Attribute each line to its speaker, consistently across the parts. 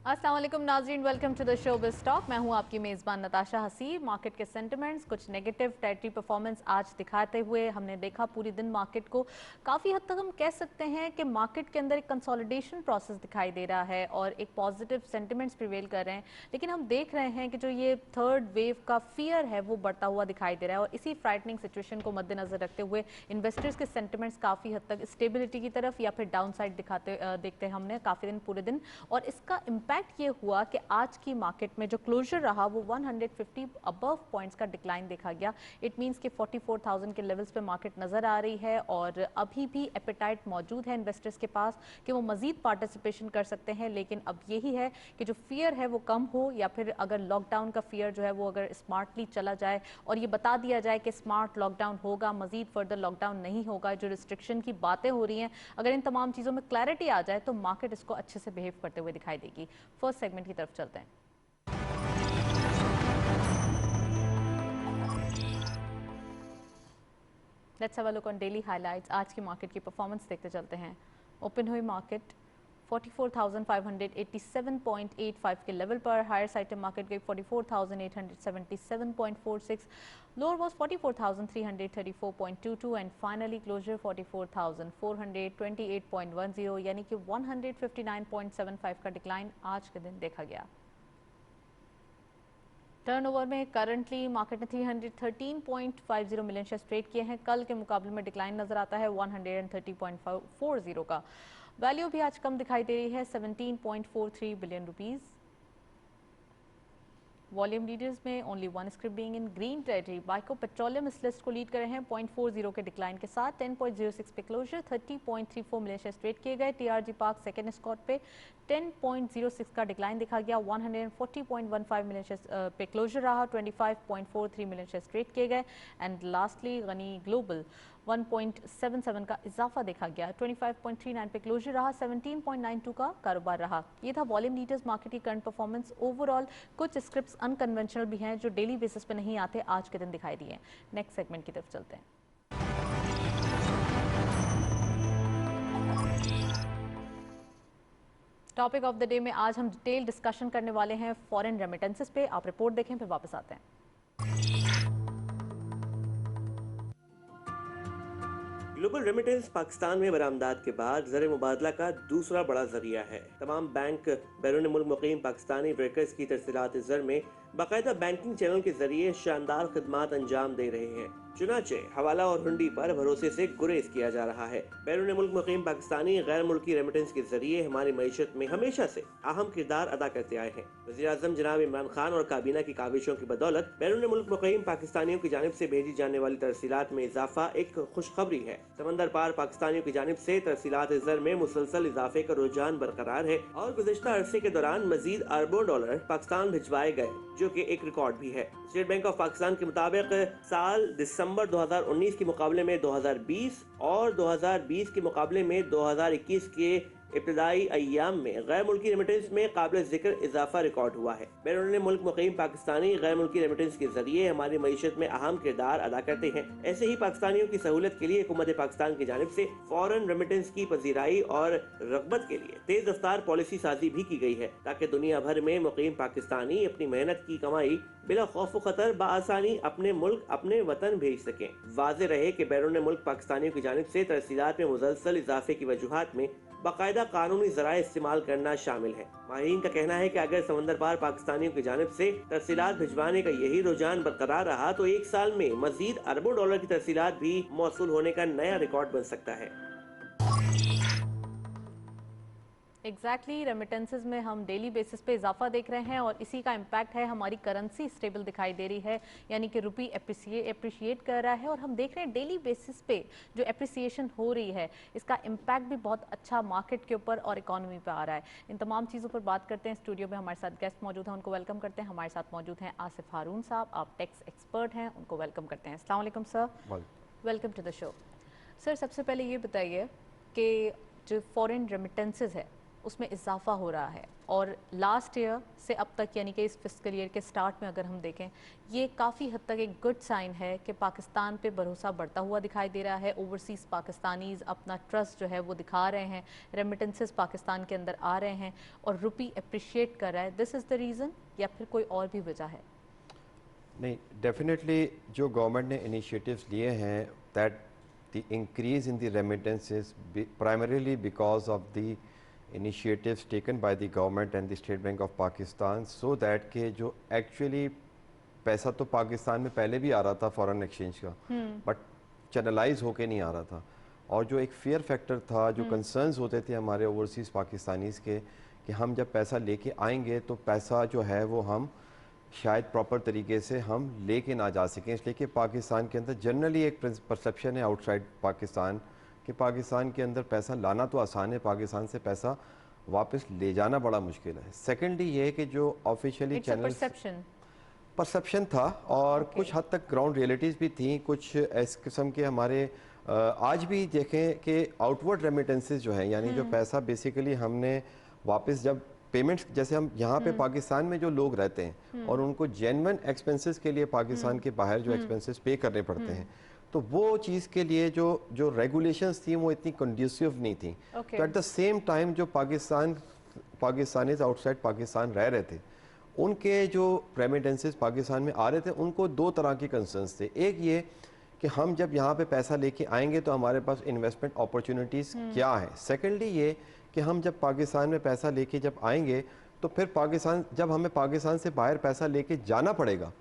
Speaker 1: अस्सलाम वालेकुम नाज़रीन, welcome to the show biz talk. मैं हूं आपकी मेज़बान नताशा हसीब। मार्केट के सेंटिमेंट्स कुछ नेगेटिव टेरिटरी परफॉर्मेंस आज दिखाते हुए हमने देखा पूरी दिन मार्केट को काफ़ी हद तक हम कह सकते हैं कि मार्केट के अंदर एक कंसोलिडेशन प्रोसेस दिखाई दे रहा है और एक पॉजिटिव सेंटिमेंट्स प्रिवेल कर रहे हैं। लेकिन हम देख रहे हैं कि जो ये थर्ड वेव का फियर है वो बढ़ता हुआ दिखाई दे रहा है और इसी फ्राइटनिंग सिचुएशन को मद्देनजर रखते हुए इन्वेस्टर्स के सेंटिमेंट्स काफ़ी हद तक स्टेबिलिटी की तरफ या फिर डाउन साइड देखते हैं हमने काफ़ी दिन पूरे दिन। और इसका इम्पैक्ट ये हुआ कि आज की मार्केट में जो क्लोजर रहा वो 150 अबव पॉइंट्स का डिक्लाइन देखा गया। इट मींस कि 44,000 के लेवल्स पे मार्केट नजर आ रही है और अभी भी एपेटाइट मौजूद है इन्वेस्टर्स के पास कि वो मजीद पार्टिसिपेशन कर सकते हैं। लेकिन अब यही है कि जो फियर है वो कम हो या फिर अगर लॉकडाउन का फियर जो है वो अगर स्मार्टली चला जाए और ये बता दिया जाए कि स्मार्ट लॉकडाउन होगा, मजीद फर्दर लॉकडाउन नहीं होगा, जो रिस्ट्रिक्शन की बातें हो रही हैं, अगर इन तमाम चीज़ों में क्लैरिटी आ जाए तो मार्केट इसको अच्छे से बिहेव करते हुए दिखाई देगी। फर्स्ट सेगमेंट की तरफ चलते हैं। Let's have a look on daily highlights. आज की मार्केट की परफॉर्मेंस देखते चलते हैं। ओपन हुई मार्केट 44,587.85 के लेवल पर। हायर साइड मार्केट गई 44,877.46। Lower was 44,334.22 and finally closure 44,428.10 यानी कि 159.75 का डिक्लाइन आज के दिन देखा गया। टर्नओवर में करंटली मार्केट ने 313.50 मिलियन शेयर्स ट्रेड किए हैं। कल के मुकाबले में डिक्लाइन नजर आता है 130.40 का। वैल्यू भी आज कम दिखाई दे रही है 17.43 बिलियन रुपीस। वॉल्यूम लीडर्स में only one script being in green territory. बाइको पेट्रोलियम इस लिस्ट को लीड कर रहे हैं 0.40 के डिक्लाइन के साथ। 10.06 पे क्लोजर। 30.34 मिलियन शेयर्स ट्रेड किए गए। टीआरजी पार्क सेकेंड स्कॉट पे 10.06 का डिक्लाइन दिखा गया। 140.15 मिलियन शेयर्स पे क्लोजर रहा। 25.43 मिलियन शेयर्स ट्रेड किए गए। एंड लास्टली गनी ग्लोबल 1.77 का इजाफा देखा गया। 25.39 पे क्लोजर रहा। 17.92 का कारोबार रहा। ये था वॉल्यूम लीडर्स मार्केट की करंट परफॉर्मेंस। ओवरऑल कुछ स्क्रिप्ट्स अनकन्वेंशनल भी हैं जो डेली बेसिस पे नहीं आते, आज के दिन दिखाई दिए। नेक्स्ट सेगमेंट की तरफ चलते हैं। टॉपिक ऑफ द डे में आज हम डिटेल डिस्कशन करने वाले हैं फॉरेन रेमिटेंसेस पे। आप रिपोर्ट देखें फिर वापस आते हैं।
Speaker 2: ग्लोबल रेमिटेंस पाकिस्तान में बरामदात के बाद ज़र मुबादला का दूसरा बड़ा जरिया है। तमाम बैंक बैरून मुल्क मुकीम पाकिस्तानी वर्कर्स की तरसीलात ज़र में बाकायदा बैंकिंग चैनल के जरिए शानदार खदमात अंजाम दे रहे हैं। चुनाचे हवाला और हुंडी पर भरोसे से गुरेज किया जा रहा है। बैरून मुल्क मुकीम पाकिस्तानी गैर मुल्की रेमिटेंस के जरिए हमारी मईशत में हमेशा से अहम किरदार अदा करते आए हैं। वज़ीर-ए-आज़म जनाब इमरान खान और काबीना की काविशों की बदौलत बैरून मुल्क मुकीम पाकिस्तानियों की जानिब से भेजी जाने वाली तरसीलात में इजाफा एक खुशखबरी है। समंदर पार पाकिस्तानियों की जानिब से तरसीलात ज़र में मुसलसल इजाफे का रुझान बरकरार है और गुज़िश्ता अरसे के दौरान मजीद अरबों डॉलर पाकिस्तान भिजवाए गए, जो कि एक रिकॉर्ड भी है। स्टेट बैंक ऑफ पाकिस्तान के मुताबिक साल दिसंबर 2019 के मुकाबले में 2020 और 2020 के मुकाबले में 2021 के इब्तदाई अय्याम में गैर मुल्की रेमिटेंस में काबिल जिक्र इजाफा रिकॉर्ड हुआ है। बैरून मुल्क मुकीम पाकिस्तानी गैर मुल्की रेमिटेंस के जरिए हमारी मईशत में अहम किरदार अदा करते हैं। ऐसे ही पाकिस्तानियों की सहूलत के लिए हुकूमत पाकिस्तान की जानिब से फॉरेन रेमिटेंस की पजीराई और रगबत के लिए तेज रफ्तार पॉलिसी साजी भी की गई है, ताकि दुनिया भर में मुकीम पाकिस्तानी अपनी मेहनत की कमाई बिला खौफ खतर बआसानी अपने मुल्क अपने वतन भेज सकें। वाज़े रहे कि बैरून मुल्क पाकिस्तानियों की जानिब से तरसीलात में मुसलसल इजाफे की वजूहात में बाकायदा कानूनी ज़राए इस्तेमाल करना शामिल है। माहिरीन का कहना है कि अगर समंदर पार पाकिस्तानियों की जानिब से तरसीलात भिजवाने का यही रुझान बरकरार रहा तो एक साल में मजीद अरबों डॉलर की तरसीलात भी मौसूल होने का नया रिकॉर्ड बन सकता है।
Speaker 1: एग्जैक्टली रेमिटेंसेज में हम डेली बेसिस पे इजाफा देख रहे हैं और इसी का इम्पैक्ट है। हमारी करेंसी स्टेबल दिखाई दे रही है, यानी कि रुपी एप्रिशिएट कर रहा है और हम देख रहे हैं डेली बेसिस पे जो एप्रिसिएशन हो रही है इसका इम्पैक्ट भी बहुत अच्छा मार्केट के ऊपर और इकोनॉमी पे आ रहा है। इन तमाम चीज़ों पर बात करते हैं। स्टूडियो में हमारे साथ गेस्ट मौजूद हैं, उनको वेलकम करते हैं। हमारे साथ मौजूद हैं आसिफ हारून साहब, आप टैक्स एक्सपर्ट हैं, उनको वेलकम करते हैं। अस्सलाम वालेकुम sir, welcome to the show. Sir सबसे पहले ये बताइए कि जो फॉरेन रेमिटेंसेज है उसमें इजाफा हो रहा है और लास्ट ईयर से अब तक यानी कि इस फिस्कल ईयर के स्टार्ट में अगर हम देखें, ये काफ़ी हद तक एक गुड साइन है कि पाकिस्तान पे भरोसा बढ़ता हुआ दिखाई दे रहा है। ओवरसीज़ पाकिस्तानीज़ अपना ट्रस्ट जो है वो दिखा रहे हैं, रेमिटेंसेस पाकिस्तान के अंदर आ रहे हैं और रुपी अप्रिशिएट कर रहा है। दिस इज़ द रीज़न या फिर कोई और भी वजह है?
Speaker 3: नहीं, डेफिनेटली जो गवर्नमेंट ने इनिशिएटिव्स लिए हैं that the increase in the remittances primarily because of the initiatives taken by the government and the state bank of Pakistan, so that के जो एक्चुअली पैसा तो पाकिस्तान में पहले भी आ रहा था फॉरेन एक्सचेंज का, बट चैनलाइज होके नहीं आ रहा था। और जो एक फेयर फैक्टर था, जो कंसर्न्स होते थे हमारे ओवरसीज़ पाकिस्तानीज़ के कि हम जब पैसा लेके आएंगे तो पैसा जो है वो हम शायद प्रॉपर तरीके से हम लेके ना जा सकें, इसलिए कि पाकिस्तान के अंदर जनरली एक परसेप्शन है आउटसाइड पाकिस्तान कि पाकिस्तान के अंदर पैसा लाना तो आसान है, पाकिस्तान से पैसा वापस ले जाना बड़ा मुश्किल है। सेकेंडली ये कि जो ऑफिशियली चैनल परसेप्शन था और कुछ हद तक ग्राउंड रियलिटीज़ भी थी, कुछ इस किस्म के हमारे आज भी देखें कि आउटवर्ड रेमिटेंसेस जो है, यानी जो पैसा बेसिकली हमने वापस जब पेमेंट्स, जैसे हम यहाँ पे पाकिस्तान में जो लोग रहते हैं और उनको जेन्युइन एक्सपेंसेस के लिए पाकिस्तान के बाहर जो एक्सपेंसेस पे करने पड़ते हैं, तो वो चीज़ के लिए जो जो रेगुलेशंस थी वो इतनी कंड्यूसिव नहीं थी। तो एट द सेम टाइम जो पाकिस्तानीज आउटसाइड पाकिस्तान रह रहे थे, उनके जो रेमिटेंसेस पाकिस्तान में आ रहे थे, उनको दो तरह के कंसर्न्स थे। एक ये कि हम जब यहाँ पे पैसा लेके आएंगे तो हमारे पास इन्वेस्टमेंट अपॉर्चुनिटीज़ क्या है। सेकेंडली ये कि हम जब पाकिस्तान में पैसा लेके जब आएंगे तो फिर पाकिस्तान, जब हमें पाकिस्तान से बाहर पैसा लेके जाना पड़ेगा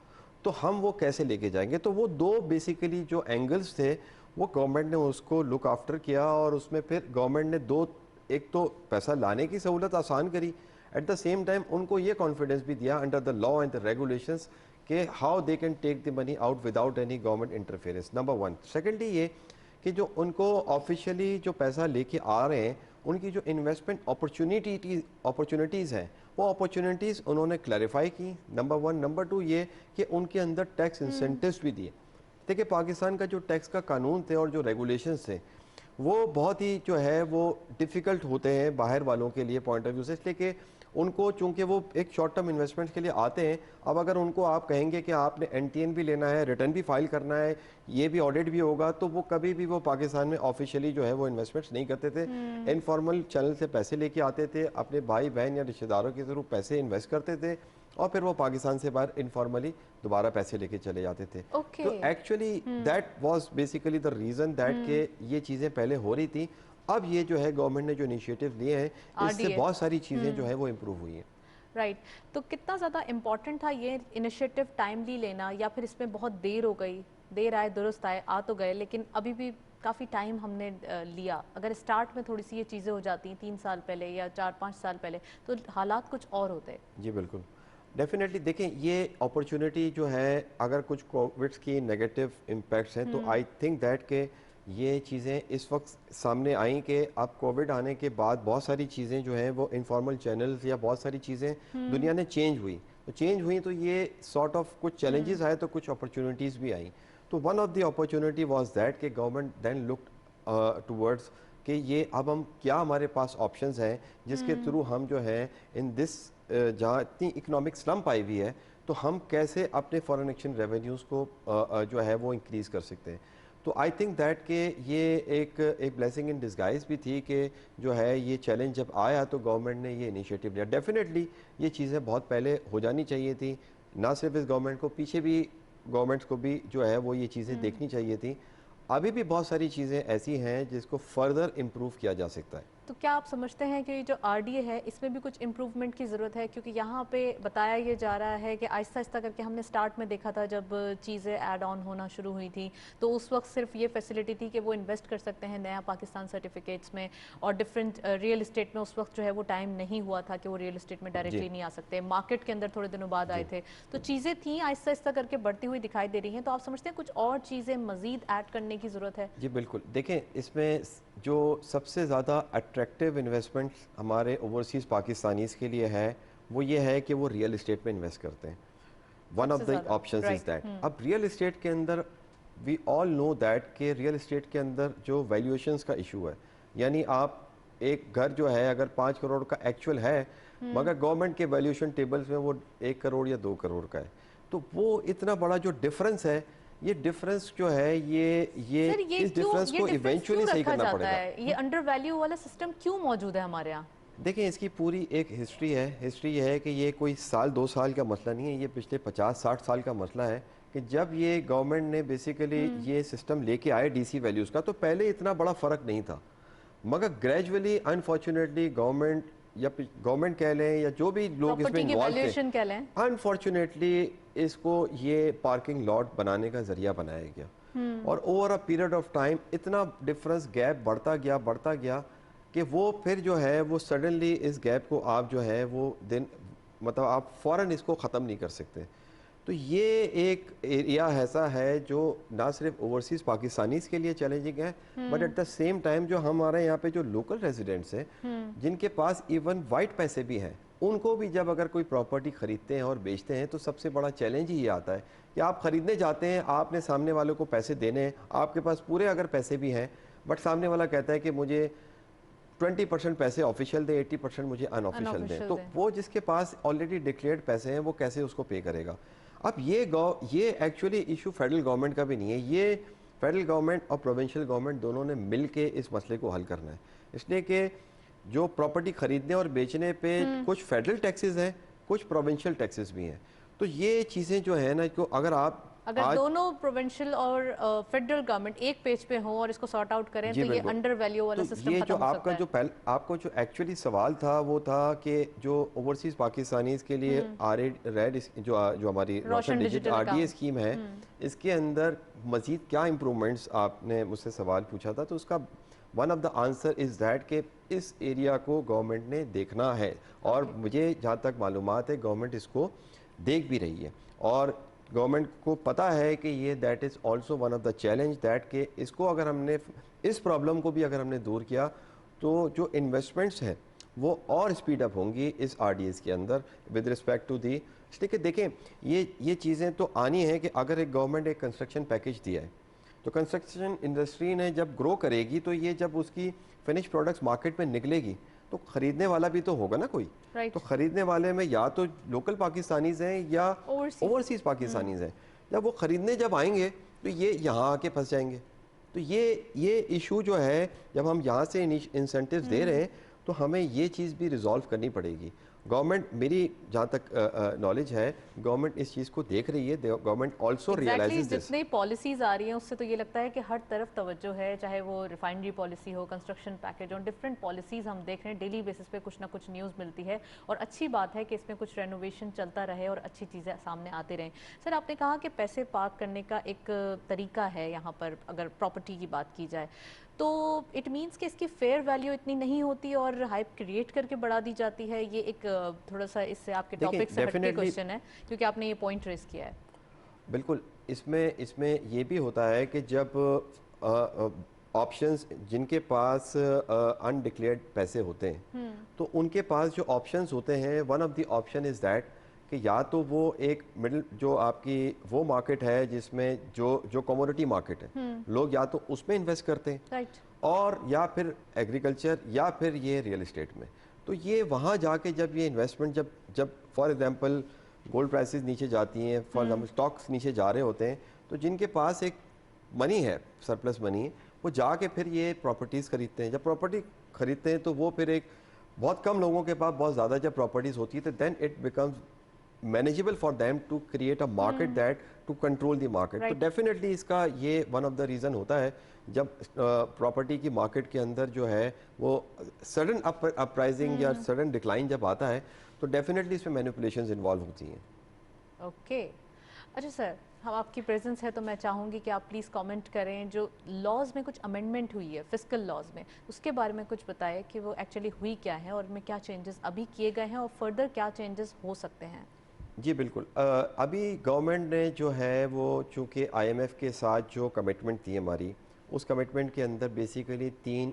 Speaker 3: तो हम वो कैसे लेके जाएंगे। तो वो दो बेसिकली जो एंगल्स थे वो गवर्नमेंट ने उसको लुक आफ्टर किया और उसमें फिर गवर्नमेंट ने दो, एक तो पैसा लाने की सहूलत आसान करी, एट द सेम टाइम उनको ये कॉन्फिडेंस भी दिया under the law and the regulations कि how they can take the money out without any government interference, number one. Secondly ये कि जो उनको ऑफिशियली जो पैसा लेके आ रहे हैं, उनकी जो इन्वेस्टमेंट अपॉर्चुनिटीज़ हैं वो अपॉर्चुनिटीज़ उन्होंने क्लैरिफाई की, नंबर वन। नंबर टू ये कि उनके अंदर टैक्स इंसेंटिव्स भी दिए। देखिए पाकिस्तान का जो टैक्स का कानून थे और जो रेगुलेशंस थे वो बहुत ही जो है वो डिफ़िकल्ट होते हैं बाहर वालों के लिए पॉइंट ऑफ व्यू से, इसलिए कि उनको चूंकि वो एक शॉर्ट टर्म इन्वेस्टमेंट के लिए आते हैं, अब अगर उनको आप कहेंगे कि आपने एनटीएन भी लेना है, रिटर्न भी फाइल करना है, ये भी ऑडिट भी होगा, तो वो कभी भी वो पाकिस्तान में ऑफिशियली जो है वो इन्वेस्टमेंट्स नहीं करते थे। इनफॉर्मल चैनल से पैसे लेके आते थे, अपने भाई बहन या रिश्तेदारों के थ्रू पैसे इन्वेस्ट करते थे और फिर वो पाकिस्तान से बाहर इनफॉर्मली दोबारा पैसे लेके चले जाते थे। तो actually that was basically the reason that के ये चीज़ें पहले हो रही थी। अब ये जो है गवर्नमेंट ने जो इनिशिएटिव लिए हैं, इससे बहुत सारी चीज़ें जो है वो इम्प्रूव हुई हैं।
Speaker 1: राइट तो कितना ज़्यादा इम्पॉर्टेंट था ये इनिशिएटिव टाइमली लेना, या फिर इसमें बहुत देर हो गई? देर आए दुरुस्त आए, आ तो गए लेकिन अभी भी काफ़ी टाइम हमने लिया। अगर स्टार्ट में थोड़ी सी ये चीज़ें हो जाती 3 साल पहले या 4-5 साल पहले तो हालात कुछ और होते। जी
Speaker 3: बिल्कुल, डेफिनेटली। देखें ये अपॉर्चुनिटी जो है, अगर कुछ कोविड की नेगेटिव इम्पैक्ट्स हैं तो आई थिंक दैट के ये चीज़ें इस वक्त सामने आई कि अब कोविड आने के बाद बहुत सारी चीज़ें जो हैं वो इनफॉर्मल चैनल्स या बहुत सारी चीज़ें दुनिया ने चेंज हुई तो ये सॉर्ट ऑफ कुछ चैलेंजेस आए तो कुछ अपॉर्चुनिटीज़ भी आई। तो one of the opportunity was that कि गवर्नमेंट देन लुक्ड टुवर्ड्स कि ये अब हम क्या हमारे पास ऑप्शंस हैं जिसके थ्रू हम जो है इन दिस जहाँ इतनी इकोनॉमिक स्लम्प आई हुई है तो हम कैसे अपने फॉरेन एक्सचेंज रेवेन्यूज़ को जो है वो इंक्रीज़ कर सकते हैं। तो आई थिंक दैट कि ये एक ब्लेसिंग इन डिस्गाइज भी थी कि जो है ये चैलेंज जब आया तो गवर्नमेंट ने ये इनिशिएटिव लिया। डेफिनेटली ये चीज़ें बहुत पहले हो जानी चाहिए थी, ना सिर्फ इस गवर्नमेंट को, पीछे भी गवर्नमेंट्स को भी जो है वो ये चीज़ें देखनी चाहिए थी। अभी भी बहुत सारी चीज़ें ऐसी हैं जिसको फर्दर इम्प्रूव किया जा सकता है।
Speaker 1: तो क्या आप समझते हैं कि जो आरडीए है इसमें भी कुछ इम्प्रूवमेंट की ज़रूरत है? क्योंकि यहाँ पे बताया ये जा रहा है कि आहिस्ता आहिस्ता करके हमने स्टार्ट में देखा था जब चीज़ें ऐड ऑन होना शुरू हुई थी तो उस वक्त सिर्फ ये फैसिलिटी थी कि वो इन्वेस्ट कर सकते हैं नया पाकिस्तान सर्टिफिकेट्स में और डिफरेंट रियल इस्टेट में। उस वक्त जो है वो टाइम नहीं हुआ था कि वो रियल इस्टेट में डायरेक्टली नहीं आ सकते, मार्केट के अंदर थोड़े दिनों बाद आए थे। तो चीज़ें थी आहिस्ता आहिस्ता करके बढ़ती हुई दिखाई दे रही हैं। तो आप समझते हैं कुछ और चीज़ें मज़ीद ऐड करने की ज़रूरत है?
Speaker 3: जी बिल्कुल। देखें इसमें जो सबसे ज़्यादा अट्रैक्टिव इन्वेस्टमेंट हमारे ओवरसीज़ पाकिस्तानीज़ के लिए है वो ये है कि वो रियल इस्टेट में इन्वेस्ट करते हैं। One of the options is that. अब रियल इस्टेट के अंदर वी ऑल नो दैट कि रियल इस्टेट के अंदर जो वैल्यूएशंस का इशू है, यानी आप एक घर जो है अगर 5 करोड़ का एक्चुअल है, मगर गवर्नमेंट के वैल्यूएशन टेबल्स में वो 1 करोड़ या 2 करोड़ का है, तो वो इतना बड़ा जो डिफरेंस है, ये डिफरेंस जो है ये
Speaker 1: सर
Speaker 3: इस डिफरेंस को इवेंचुअली सही
Speaker 1: रखा
Speaker 3: करना
Speaker 1: जाता
Speaker 3: पड़ेगा।
Speaker 1: है? ये अंडर वैल्यू वाला सिस्टम क्यों मौजूद है हमारे यहाँ?
Speaker 3: देखिए, इसकी पूरी एक हिस्ट्री है। हिस्ट्री ये है कि ये कोई साल 2 साल का मसला नहीं है, ये पिछले 50-60 साल का मसला है कि जब ये गवर्नमेंट ने बेसिकली ये सिस्टम लेके आए डीसी वैल्यूज़ का, तो पहले इतना बड़ा फ़र्क नहीं था, मगर ग्रेजुअली अनफॉर्चुनेटली गवर्नमेंट या गवर्नमेंट कह लें या जो भी लोग इसमें इन्वॉल्व थे,
Speaker 1: कह लें,
Speaker 3: अनफॉर्चुनेटली इसको ये पार्किंग लॉट बनाने का जरिया बनाया गया और over a period of time इतना डिफरेंस गैप बढ़ता गया कि वो फिर जो है वो सडनली इस गैप को आप जो है वो दिन मतलब आप फ़ौरन इसको ख़त्म नहीं कर सकते। तो ये एक एरिया ऐसा है जो ना सिर्फ ओवरसीज़ पाकिस्तानीज़ के लिए चैलेंजिंग है, but at the same time जो हमारे यहाँ पे जो लोकल रेजिडेंट्स हैं जिनके पास इवन वाइट पैसे भी हैं, उनको भी जब अगर कोई प्रॉपर्टी ख़रीदते हैं और बेचते हैं तो सबसे बड़ा चैलेंज ही ये आता है कि आप ख़रीदने जाते हैं, आपने सामने वालों को पैसे देने हैं, आपके पास पूरे अगर पैसे भी हैं, बट सामने वाला कहता है कि मुझे 20% पैसे ऑफिशियल दे, 80% मुझे अनऑफिशियल दे। तो वो जिसके पास ऑलरेडी डिक्लेयर्ड पैसे हैं वो कैसे उसको पे करेगा? अब ये एक्चुअली इशू फेडरल गवर्नमेंट का भी नहीं है, ये फेडरल गवर्नमेंट और प्रोविंशियल गवर्नमेंट दोनों ने मिल के इस मसले को हल करना है। इसलिए कि जो प्रॉपर्टी खरीदने और बेचने पे कुछ फेडरल टैक्सेस हैं, कुछ प्रोविंशियल टैक्सेस भी हैं। तो ये चीज़ें जो है ना, को अगर
Speaker 1: दोनों प्रोविंशियल और फेडरल गवर्नमेंट एक पेज पे हो और इसको सॉर्ट आउट करें तो ये अंडर वैल्यू वाला सिस्टम
Speaker 3: ये
Speaker 1: खत्म
Speaker 3: जो
Speaker 1: हो सकता है।
Speaker 3: आपको जो एक्चुअली सवाल था वो था कि जो ओवरसीज पाकिस्तानीज के लिए रेड जो हमारी रोशन डिजिटल आरडीए स्कीम है, इसके अंदर मजीद क्या इम्प्रूवमेंट्स आपने मुझसे सवाल पूछा था, तो उसका one of the answer is that कि इस एरिया को गवर्नमेंट ने देखना है और मुझे जहाँ तक मालूमात है गवर्नमेंट इसको देख भी रही है और गवर्नमेंट को पता है कि ये that is also one of the challenge that के इसको अगर हमने इस प्रॉब्लम को भी अगर हमने दूर किया तो जो इन्वेस्टमेंट्स हैं वो और स्पीड अप होंगी इस आरडीएस के अंदर विद रिस्पेक्ट टू दी। इसलिए कि देखें ये चीज़ें तो आनी है कि अगर एक गवर्नमेंट एक कंस्ट्रक्शन पैकेज दिया है तो कंस्ट्रक्शन इंडस्ट्री ने जब ग्रो करेगी तो ये जब उसकी फिनिश प्रोडक्ट्स मार्केट में निकलेगी तो खरीदने वाला भी तो होगा ना कोई। तो खरीदने वाले में या तो लोकल पाकिस्तानीज हैं या ओवरसीज पाकिस्तानीज हैं। जब वो खरीदने जब आएंगे तो ये यहाँ आके फंस जाएंगे। तो ये इशू जो है जब हम यहाँ से इंसेंटिव्स दे रहे हैं तो हमें ये चीज़ भी रिजॉल्व करनी पड़ेगी। गवर्नमेंट, मेरी जहाँ तक नॉलेज है, गवर्नमेंट इस चीज़ को देख रही है। Government also realises this.
Speaker 1: जितनी पॉलिसीज आ रही हैं उससे तो ये लगता है कि हर तरफ तवज्जो है, चाहे वो रिफाइनरी पॉलिसी हो, कंस्ट्रक्शन पैकेज हो, डिफरेंट पॉलिसीज हम देख रहे हैं। डेली बेसिस पे कुछ ना कुछ न्यूज़ मिलती है और अच्छी बात है कि इसमें कुछ रेनोवेशन चलता रहे और अच्छी चीज़ें सामने आती रहें। सर, आपने कहा कि पैसे पार्क करने का एक तरीका है यहाँ पर, अगर प्रॉपर्टी की बात की जाए तो इट मीन्स कि इसकी फेयर वैल्यू इतनी नहीं होती और हाइप क्रिएट करके बढ़ा दी जाती है। ये एक थोड़ा सा इससे आपके टॉपिक से हटके क्वेश्चन है क्योंकि आपने ये पॉइंट रेस किया है।
Speaker 3: बिल्कुल, इसमें ये भी होता है कि जब ऑप्शंस जिनके पास अनडिक्लेयर्ड पैसे होते हैं तो उनके पास जो ऑप्शंस होते हैं, one of the option is that कि या तो वो एक मिडिल जो आपकी वो मार्केट है जिसमें जो कमोडिटी मार्केट है, लोग या तो उसमें इन्वेस्ट करते हैं और या फिर एग्रीकल्चर या फिर ये रियल एस्टेट में। तो ये वहाँ जाके जब ये इन्वेस्टमेंट जब फॉर एग्जांपल गोल्ड प्राइसेस नीचे जाती हैं, फॉर एग्जांपल स्टॉक्स नीचे जा रहे होते हैं, तो जिनके पास एक मनी है, सरप्लस मनी है, वो जाके फिर ये प्रॉपर्टीज़ खरीदते हैं। जब प्रॉपर्टी खरीदते हैं तो वो फिर एक बहुत कम लोगों के पास बहुत ज़्यादा जब प्रॉपर्टीज़ होती है तो then it becomes manageable for them to create a market that to control the market. तो डेफिनेटली इसका ये वन ऑफ द रीज़न होता है जब प्रॉपर्टी की मार्केट के अंदर जो है वो सडन अपराइजिंग या सडन डिक्लाइन जब आता है तो डेफिनेटली इसमें मैनिपुलेशंस इन्वॉल्व होती हैं।
Speaker 1: ओके, अच्छा सर, हम आपकी प्रेजेंस है तो मैं चाहूँगी कि आप प्लीज़ कमेंट करें, जो लॉज में कुछ अमेंडमेंट हुई है फिस्कल लॉज में, उसके बारे में कुछ बताएं कि वो एक्चुअली हुई क्या है और में क्या चेंजेस अभी किए गए हैं और फर्दर क्या चेंजेस हो सकते हैं।
Speaker 3: जी बिल्कुल, अभी गवर्नमेंट ने जो है वो चूँकि IMF के साथ जो कमिटमेंट थी हमारी, उस कमिटमेंट के अंदर बेसिकली 3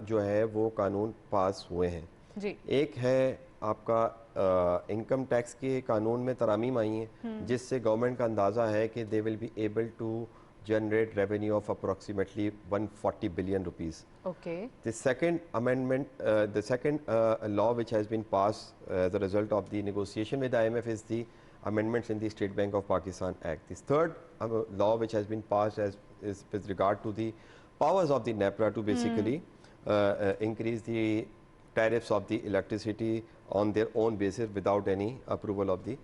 Speaker 3: जो है वो कानून पास हुए हैं जी। एक है आपका इनकम टैक्स के कानून में तरामीम आई हैं जिससे गवर्नमेंट का अंदाज़ा है कि they will be able to generate revenue of approximately 140 billion rupees.
Speaker 1: Okay.
Speaker 3: The second amendment, the second law which has been passed as a result of the negotiation with IMF is the amendments in the State Bank of Pakistan Act. This third law which has been passed is with regard to the powers of the NEPRA to basically increase the tariffs of the electricity on their own basis without any approval of the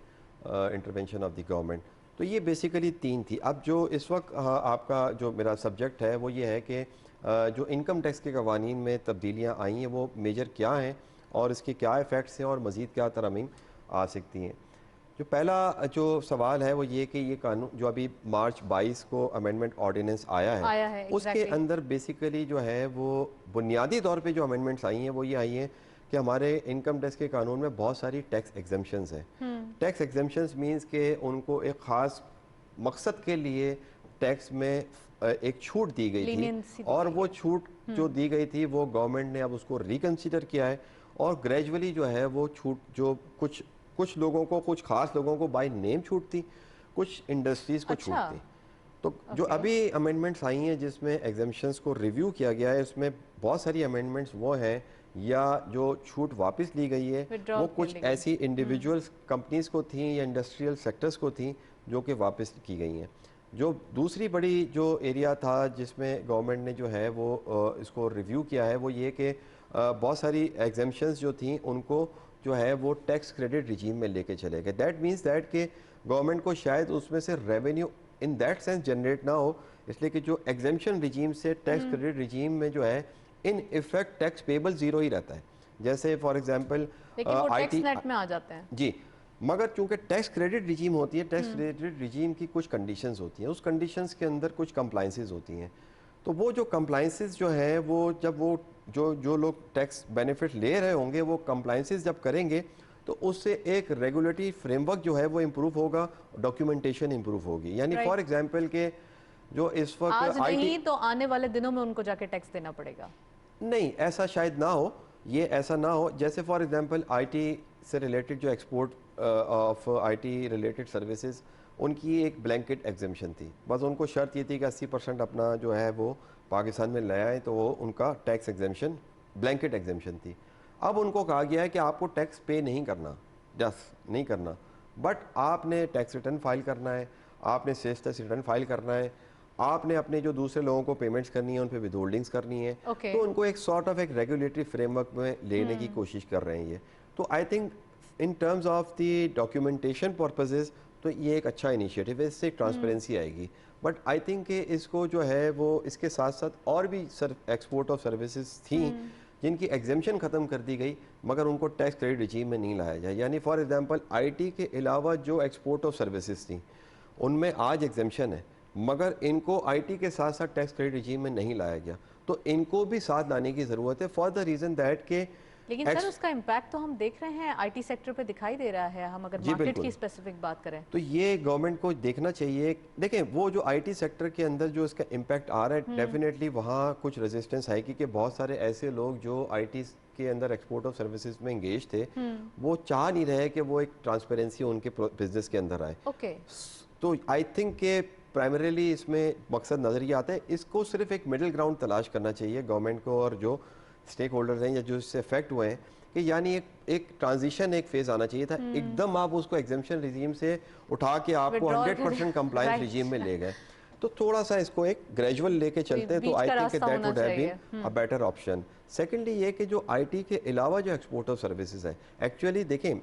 Speaker 3: intervention of the government. तो ये basically तीन थी. अब जो इस वक्त आपका जो मेरा सब्जेक्ट है वो ये है कि जो इनकम टैक्स के कवानीन में तब्दीलियाँ आई हैं वो मेजर क्या हैं और इसके क्या इफ़ेक्ट्स हैं और मज़ीद क्या तरमीम आ सकती हैं. जो पहला जो सवाल है वो ये कि ये कानून जो अभी मार्च 22 को अमेंडमेंट ऑर्डिनेंस आया है उसके अंदर बेसिकली जो है वो बुनियादी तौर पे जो अमेंडमेंट्स आई हैं वो ये आई हैं कि हमारे इनकम टैक्स के कानून में बहुत सारी टैक्स एग्जम्पशंस हैं. टैक्स एग्जम्पशंस मींस के उनको एक ख़ास मकसद के लिए टैक्स में एक छूट दी गई थी और वो छूट जो दी गई थी वो गवर्नमेंट ने अब उसको रिकन्सिडर किया है और ग्रेजुअली जो है वो छूट जो कुछ लोगों को, कुछ ख़ास लोगों को बाय नेम छूट थी, कुछ इंडस्ट्रीज़ को छूट थी. तो जो अभी अमेंडमेंट्स आई हैं जिसमें एग्जम्पशंस को रिव्यू किया गया है उसमें बहुत सारी अमेंडमेंट्स वो हैं या जो छूट वापस ली गई है वो कुछ ऐसी इंडिविजुअल्स कंपनीज को थी या इंडस्ट्रियल सेक्टर्स को थी जो कि वापस की गई हैं. जो दूसरी बड़ी जो एरिया था जिसमें गवर्नमेंट ने जो है वो इसको रिव्यू किया है वो ये कि बहुत सारी एग्जम्पशंस जो थी उनको जो है वो टैक्स क्रेडिट रिजीम में लेके चले गए. दैट मीन्स दैट कि गवर्नमेंट को शायद उसमें से revenue in that sense generate ना हो, इसलिए कि जो एग्जम्पशन रिजीम से टैक्स क्रेडिट रिजीम में जो है in effect tax payable zero ही रहता है. जैसे फॉर एग्जांपल
Speaker 1: आईटी नेट में आ जाते हैं
Speaker 3: जी, मगर चूंकि टैक्स क्रेडिट रिजीम होती है, टैक्स क्रेडिट रिजीम की कुछ कंडीशंस होती हैं, उस कंडीशंस के अंदर कुछ कंप्लाइंसेस होती हैं. तो वो जो कंप्लाइंसेस जो है वो जब वो जो लोग टैक्स बेनिफिट ले रहे होंगे वो कंप्लाइंसेस जब करेंगे तो उससे एक रेगुलेटरी फ्रेमवर्क जो है वो इम्प्रूव होगा, डॉक्यूमेंटेशन इम्प्रूव होगी. यानी फॉर एग्जांपल के जो इस वक्त
Speaker 1: आज नहीं तो आने वाले दिनों में उनको जाके टैक्स देना पड़ेगा.
Speaker 3: नहीं, ऐसा शायद ना हो, ये ऐसा ना हो. जैसे फॉर एग्जांपल आईटी से रिलेटेड जो export of IT related services उनकी एक ब्लैंकेट एग्जम्पशन थी. बस उनको शर्त ये थी कि 80% अपना जो है वो पाकिस्तान में ले आए तो वो उनका टैक्स एग्जम्पशन ब्लैंकेट एग्जम्पशन थी. अब उनको कहा गया है कि आपको टैक्स पे नहीं करना, जस्ट नहीं करना, बट आपने टैक्स रिटर्न फाइल करना है, आपने सेल्स टैक्स रिटर्न फाइल करना है, आपने अपने जो दूसरे लोगों को पेमेंट्स करनी है उन पे विद होल्डिंग्स करनी है. तो उनको एक सॉर्ट ऑफ एक रेगुलेटरी फ्रेमवर्क में लेने की कोशिश कर रहे हैं ये. तो I think in terms of the documentation purposes तो ये एक अच्छा इनिशिएटिव है, इससे ट्रांसपेरेंसी आएगी. बट आई थिंक कि इसको जो है वो इसके साथ साथ और भी एक्सपोर्ट ऑफ सर्विसेज थी जिनकी एग्जेम्पशन ख़त्म कर दी गई मगर उनको टैक्स क्रेडिट रिजीम में नहीं लाया जाए. यानी फॉर एग्जांपल आईटी के अलावा जो एक्सपोर्ट ऑफ सर्विसेज थी उनमें आज एग्जेम्पशन है मगर इनको आईटी के साथ साथ टैक्स क्रेडिट रिजीम में नहीं लाया गया. तो इनको भी साथ लाने की ज़रूरत है फॉर द रीज़न दैट के
Speaker 1: लेकिन सर उसका इम्पैक्ट तो हम देख रहे हैं आईटी सेक्टर पे दिखाई दे रहा है. हम अगर मार्केट की स्पेसिफिक बात करें तो
Speaker 3: ये गवर्नमेंट को देखना चाहिए. देखें वो जो आईटी सेक्टर के अंदर जो इसका इम्पैक्ट आ रहा है डेफिनेटली वहाँ कुछ रेजिस्टेंस है क्योंकि बहुत सारे ऐसे लोग जो आईटी के अंदर एक्सपोर्ट ऑफ सर्विसेज में इंगेज थे वो चाह नहीं रहे कि वो एक ट्रांसपेरेंसी उनके बिजनेस के अंदर आए. तो आई थिंक के प्राइमरीली इसमें मकसद नजर ये आता है, इसको सिर्फ एक मिडिल ग्राउंड तलाश करना चाहिए गवर्नमेंट को और जो स्टेक होल्डर्स हैं या जो इससे इफेक्ट हुए हैं कि यानी एक ट्रांजिशन एक फेज आना चाहिए था. एकदम आप उसको एग्जेम्पशन रिजीम से उठा के आपको 100% कंप्लायंस रिजीम में ले गए. तो थोड़ा सा इसको एक ग्रेजुअल लेके चलते हैं तो I think that would have been a better option. Secondly ये कि जो आईटी के अलावा जो एक्सपोर्ट ऑफ सर्विसेज है, एक्चुअली देखें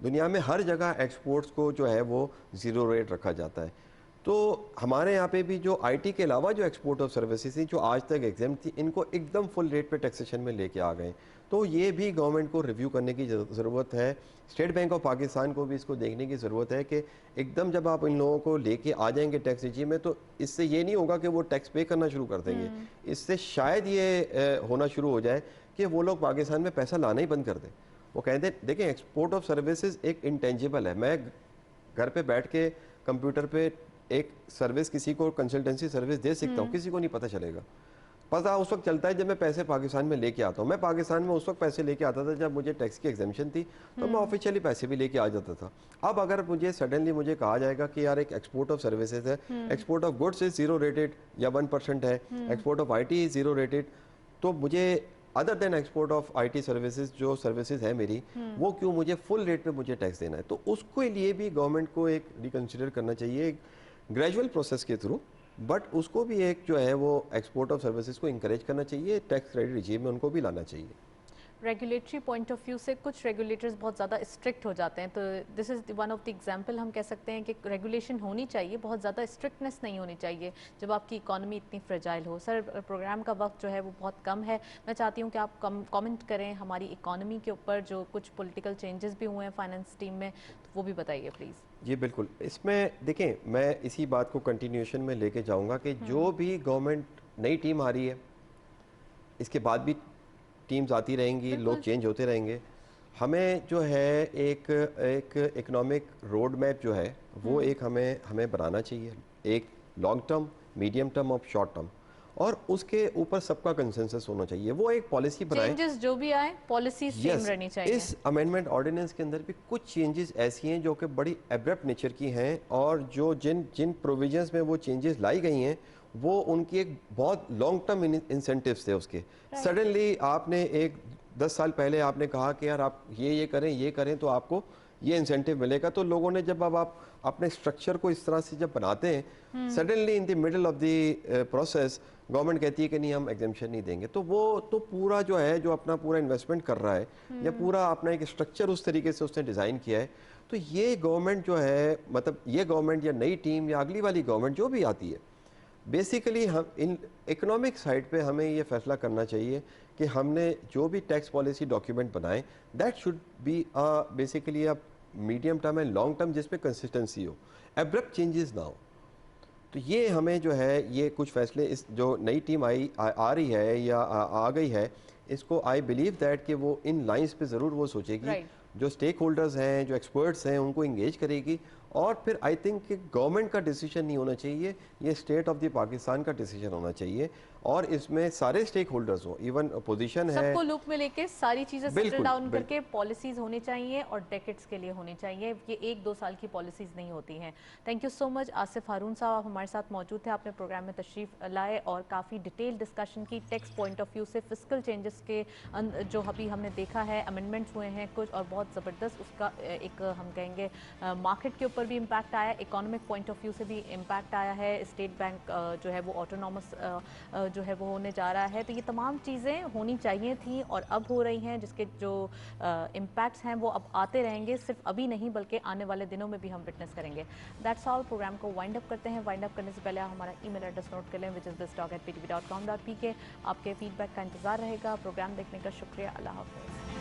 Speaker 3: दुनिया में हर जगह एक्सपोर्ट्स को जो है वो जीरो रेट रखा जाता है. तो हमारे यहाँ पे भी जो आईटी के अलावा जो एक्सपोर्ट ऑफ सर्विसेज थी जो आज तक एग्जाम थी इनको एकदम फुल रेट पे टैक्सेशन में लेके आ गए. तो ये भी गवर्नमेंट को रिव्यू करने की ज़रूरत है. स्टेट बैंक ऑफ पाकिस्तान को भी इसको देखने की ज़रूरत है कि एकदम जब आप इन लोगों को लेके आ जाएंगे टैक्स रिजीम में तो इससे ये नहीं होगा कि वो टैक्स पे करना शुरू कर देंगे. इससे शायद ये होना शुरू हो जाए कि वो लोग पाकिस्तान में पैसा लाना ही बंद कर दें. वो कहते हैं देखें एक्सपोर्ट ऑफ सर्विसेज एक इंटेंजिबल है. मैं घर पे बैठ के कंप्यूटर पे एक सर्विस किसी को कंसल्टेंसी सर्विस दे सकता हूँ, किसी को नहीं पता चलेगा. पता उस वक्त चलता है जब मैं पैसे पाकिस्तान में लेके आता हूँ। मैं पाकिस्तान में उस वक्त पैसे लेके आता था जब मुझे टैक्स की एग्जेम्पशन थी, तो मैं ऑफिशियली पैसे भी लेके आ जाता था। अब अगर मुझे सडनली मुझे कहा जाएगा कि यार एक एक्सपोर्ट ऑफ सर्विसेज है, export of goods is 0 rated या 1% है, export of IT is 0 rated, तो मुझे other than export of IT services जो सर्विसेज है मेरी, वो क्यों मुझे फुल रेट पे मुझे टैक्स देना है? तो उसके लिए भी गवर्नमेंट को एक रिकंसिडर करना चाहिए, एक ग्रेजुअल प्रोसेस के थ्रू, बट उसको भी एक जो है वो एक्सपोर्ट ऑफ सर्विसेज को इंकरेज करना चाहिए, टैक्स क्रेडिट रिजीम में उनको भी लाना चाहिए।
Speaker 1: रेगुलेटरी पॉइंट ऑफ व्यू से कुछ रेगुलेटर्स बहुत ज़्यादा स्ट्रिक्ट हो जाते हैं, तो this is one of the example हम कह सकते हैं कि रेगुलेशन होनी चाहिए, बहुत ज़्यादा स्ट्रिक्टनेस नहीं होनी चाहिए जब आपकी इकॉनमी इतनी फ्रेजाइल हो। सर, प्रोग्राम का वक्त जो है वो बहुत कम है, मैं चाहती हूँ कि आप कमेंट करें हमारी इकॉनमी के ऊपर, जो कुछ पॉलिटिकल चेंजेस भी हुए हैं फाइनेंस टीम में, तो वो भी बताइए प्लीज़।
Speaker 3: जी बिल्कुल, इसमें देखें मैं इसी बात को कंटिन्यूएशन में लेके जाऊंगा कि जो भी गवर्नमेंट नई टीम आ रही है, इसके बाद भी टीम्स आती रहेंगी, लोग चेंज होते रहेंगे। हमें जो है एक इकोनॉमिक रोड मैप जो है वो एक हमें बनाना चाहिए, एक लॉन्ग टर्म, मीडियम टर्म और शॉर्ट टर्म, और उसके ऊपर सबका कंसेंसस होना चाहिए। वो एक पॉलिसी बनाए,
Speaker 1: चेंजेस जो भी आए पॉलिसी सेम रहनी चाहिए।
Speaker 3: इस अमेंडमेंट ऑर्डिनेंस के अंदर भी कुछ चेंजेस ऐसी हैं जो कि बड़ी एब्रप्ट नेचर की हैं, और जो जिन प्रोविजंस में वो चेंजेस लाई गई हैं वो उनकी एक बहुत लॉन्ग टर्म इंसेंटिव्स थे उसके। सडनली आपने एक 10 साल पहले आपने कहा कि यार आप ये करें तो आपको ये इंसेंटिव मिलेगा, तो लोगों ने जब अब आप अपने स्ट्रक्चर को इस तरह से जब बनाते हैं, suddenly in the middle of the process government कहती है कि नहीं हम एग्जेम्पशन नहीं देंगे, तो वो तो पूरा जो है जो अपना पूरा इन्वेस्टमेंट कर रहा है या पूरा अपना एक स्ट्रक्चर उस तरीके से उसने डिज़ाइन किया है, तो ये गवर्नमेंट जो है, मतलब ये गवर्नमेंट या नई टीम या अगली वाली गवर्नमेंट जो भी आती है, बेसिकली हम इन इकोनॉमिक साइड पे हमें ये फैसला करना चाहिए कि हमने जो भी टैक्स पॉलिसी डॉक्यूमेंट बनाए, that should be basically a medium term and long term, जिसपे कंसिस्टेंसी हो, एब्रप्ट चेंजेस ना हो। तो ये हमें जो है ये कुछ फैसले, इस जो नई टीम आ रही है या आ गई है, इसको आई बिलीव दैट कि वो इन लाइंस पे ज़रूर वो सोचेगी, जो स्टेक होल्डर्स हैं, जो एक्सपर्ट्स हैं, उनको इंगेज करेगी, और फिर आई थिंक कि गवर्नमेंट का डिसीजन नहीं होना चाहिए, ये स्टेट ऑफ द पाकिस्तान का डिसीजन होना चाहिए, और इसमें सारे स्टेक होल्डर्स हो, इवन अपोजिशन है,
Speaker 1: सबको लूप में लेके सारी चीजें सेटल डाउन करके पॉलिसीज होनी चाहिए, और डेकेड्स के लिए होनी चाहिए, ये 1-2 साल की पॉलिसीज नहीं होती हैं। Thank you so much Asif Haroon साहब, आप हमारे साथ मौजूद थे, आपने प्रोग्राम में तशरीफ लाए और काफ़ी डिटेल डिस्कशन की टैक्स पॉइंट ऑफ व्यू से, फिस्कल चेंजेस के जो अभी हमने देखा है, अमेंडमेंट्स हुए हैं कुछ, और बहुत ज़बरदस्त उसका एक हम कहेंगे मार्केट के ऊपर भी इम्पैक्ट आया, इकोनॉमिक पॉइंट ऑफ व्यू से भी इम्पैक्ट आया है, स्टेट बैंक जो है वो ऑटोनॉमस जो है वो होने जा रहा है, तो ये तमाम चीज़ें होनी चाहिए थी और अब हो रही हैं, जिसके जो इम्पैक्ट्स हैं वो अब आते रहेंगे, सिर्फ अभी नहीं बल्कि आने वाले दिनों में भी हम विटनेस करेंगे। दैट्स ऑल, प्रोग्राम को वाइंड अप करते हैं। वाइंड अप करने से पहले आप हमारा ईमेल एड्रेस नोट कर लें, विच इज़ thisttalk@ptv.com.pk। आपके फीडबैक का इंतजार रहेगा। प्रोग्राम देखने का शुक्रिया। अल्लाह हाफ़िज़।